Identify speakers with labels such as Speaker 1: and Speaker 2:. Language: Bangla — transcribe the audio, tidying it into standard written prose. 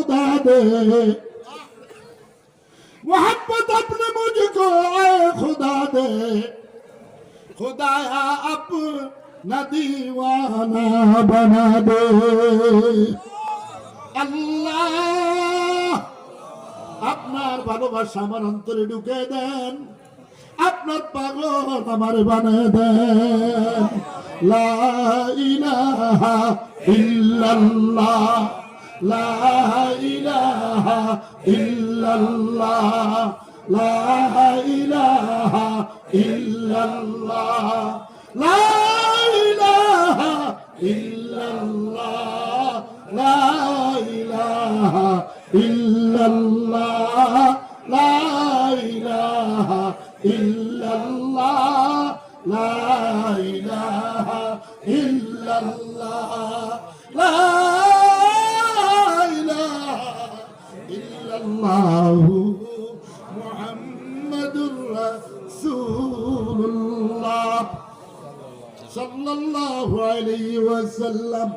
Speaker 1: खुदा दे मोहब्बत अपने मुझको आए खुदा दे खुदाया अपना दीवाना बना दे আল্লাহ আপনার ভালোবাসা আমার অন্তরে ঢুকে দেন আপনার পাগল আমার বানিয়ে দেন লা ইলাহা ইল্লাল্লাহ লা ইলাহা ইল্লাল্লাহ লা ইলাহা ইল্লাল্লাহ লা ইলাহা ইল্লাল্লাহ লা ইলাহা ইল্লাল্লাহ লা ইলাহা ইল্লাল্লাহ লা ইলাহা ইল্লাল্লাহ লা ইলাহা ইল্লাল্লাহ মুহাম্মাদুর রাসূলুল্লাহ সাল্লাল্লাহু আলাইহি ওয়াসাল্লাম।